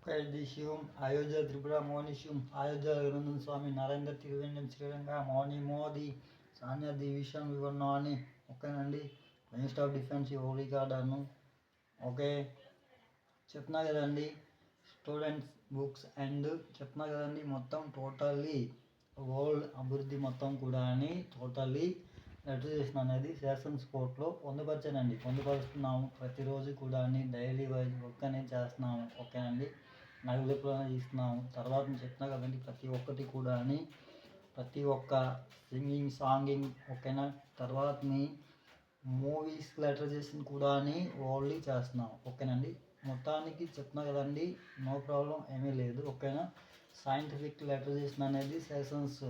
कैदिशिवम अयोध्या त्रिपुरा मौनिशिवम अयोध्या रघुनंदन स्वामी नरेंद्र तिरुवेंद्रम श्रीलंका मौनी मोदी సాన్య విషయం ఇవన్నీ అని ఓకేనండి. మినిస్టర్ ఆఫ్ డిఫెన్స్ ఓలీ కార్డర్ను ఓకే చెప్తున్నా కదండి. స్టూడెంట్స్ బుక్స్ అండ్ చెప్తున్నా కదండి. మొత్తం టోటల్లీ వరల్డ్ అభివృద్ధి మొత్తం కూడా అని టోటల్లీ లెటరేషన్ అనేది సెషన్స్ కోర్టులో పొందుపరుస్తున్నాము. ప్రతిరోజు కూడా డైలీ వైజ్ వర్క్ అనేది చేస్తున్నాము. ఓకేనండి. నలుగురిలో ఇస్తున్నాము. తర్వాత చెప్తున్నా కదండి. ప్రతి ఒక్కటి కూడా ప్రతి ఒక్క సింగింగ్ సాంగింగ్ ఓకేనా. తర్వాతని మూవీస్ లెటరైజేషన్ కూడా ఓన్లీ చేస్తున్నాం. ఓకేనండి. మొత్తానికి చెప్తున్నా కదండి. నో ప్రాబ్లం ఏమీ లేదు. ఓకేనా. సైంటిఫిక్ లెటరైజేషన్ అనేది సెషన్స్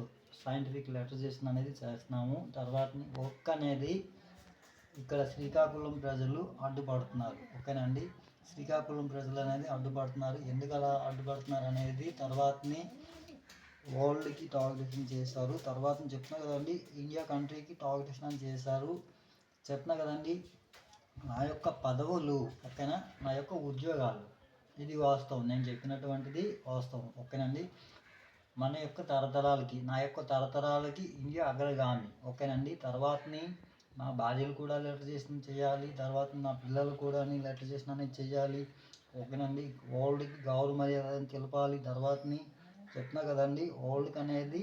సైంటిఫిక్ లెటరైజేషన్ అనేది చేస్తున్నాము. తర్వాత వర్క్ అనేది ఇక్కడ శ్రీకాకుళం ప్రజలు అడ్డుపడుతున్నారు. ఓకేనండి. శ్రీకాకుళం ప్రజలు అనేది అడ్డుపడుతున్నారు. ఎందుకు అలా అడ్డుపడుతున్నారు అనేది తర్వాతని వరల్డ్కి టార్గెటేషన్ చేశారు. తర్వాత చెప్తున్నా కదండి. ఇండియా కంట్రీకి టార్గెటేషన్ చేశారు. చెప్తున్నా కదండి. నా యొక్క పదవులు ఓకేనా, నా యొక్క ఉద్యోగాలు ఇది వాస్తవం. నేను చెప్పినటువంటిది వాస్తవం. ఓకేనండి. మన యొక్క తరతరాలకి నా యొక్క తరతరాలకి ఇండియా అగ్రగామి. ఓకేనండి. తర్వాతని నా భార్యలు కూడా లెటరైజేషన్ చేయాలి. తర్వాత నా పిల్లలు కూడా లెటరైజేషన్ అనేది చేయాలి. ఓకేనండి. వరల్డ్కి గౌరవ మర్యాదని తెలపాలి. తర్వాతని చెప్తున్నా కదండి. వరల్డ్కి అనేది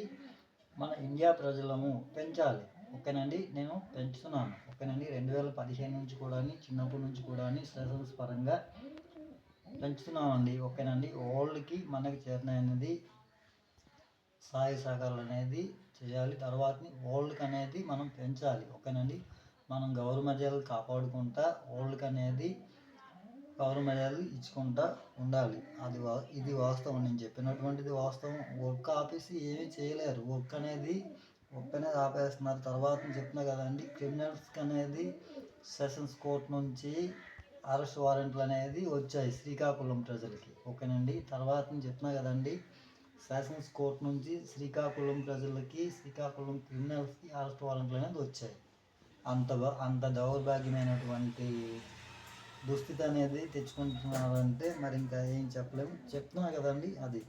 మన ఇండియా ప్రజలము పెంచాలి. ఓకేనండి. నేను పెంచుతున్నాను. ఓకేనండి. 2015 నుంచి కూడా చిన్నప్పటి నుంచి కూడా సెషన్స్ పరంగా పెంచుతున్నామండి. ఓకేనండి. వరల్డ్కి మనకి చేతనైనది సహాయ సహకారాలు అనేది చేయాలి. తర్వాతని వరల్డ్కి అనేది మనం పెంచాలి. ఓకేనండి. మనం గౌరవ మర్యాదలు కాపాడుకుంటా వరల్డ్కి అనేది గౌరవ మర్యాదలు ఇచ్చుకుంటా ఉండాలి. ఇది వాస్తవం. నేను చెప్పినటువంటిది వాస్తవం. వర్క్ ఆపేసి ఏమీ చేయలేరు. వర్క్ అనేది ఆపేస్తున్నారు. తర్వాత చెప్తున్నా కదండి. క్రిమినల్స్కి అనేది సెషన్స్ కోర్ట్ నుంచి అరెస్ట్ వారెంట్లు అనేది వచ్చాయి శ్రీకాకుళం ప్రజలకి. ఓకేనండి. తర్వాత చెప్తున్నా కదండి. సెషన్స్ కోర్ట్ నుంచి శ్రీకాకుళం ప్రజలకి శ్రీకాకుళం క్రిమినల్స్కి అరెస్ట్ వారెంట్లు అనేది వచ్చాయి. అంత దౌర్భాగ్యమైనటువంటి దుస్థితి అనేది తెచ్చుకుంటున్నారంటే మరి ఇంకా ఏం చెప్పలేము. చెప్తున్నా కదండి. అది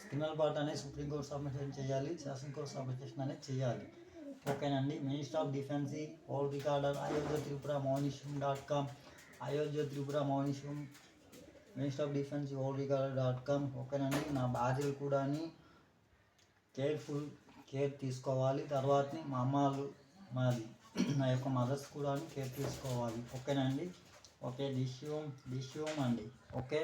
క్రిమినల్ పార్ట్ అనేది సుప్రీంకోర్టు సబ్మిషన్ చేయాలి. సెషన్ కోర్టు సబ్మిషన్ అనేది చేయాలి. ఓకేనండి. మినిస్టర్ ఆఫ్ డిఫెన్స్ ఓల్ రికార్డర్ అయోధ్య త్రిపుర మౌనిషం.com అయోధ్య త్రిపుర మౌనిషం మినిస్టర్ ఆఫ్ డిఫెన్స్ ఓల్ రికార్డర్.com. ఓకేనండి. నా బాధ్యతలు కూడా కేర్ తీసుకోవాలి. తర్వాత మా అమ్మాలు నా యొక్క మదర్స్ కూడా కేర్ తీసుకోవాలి. ఓకేనండి. ఓకే డిష్యూమ్ అండి. ఓకే.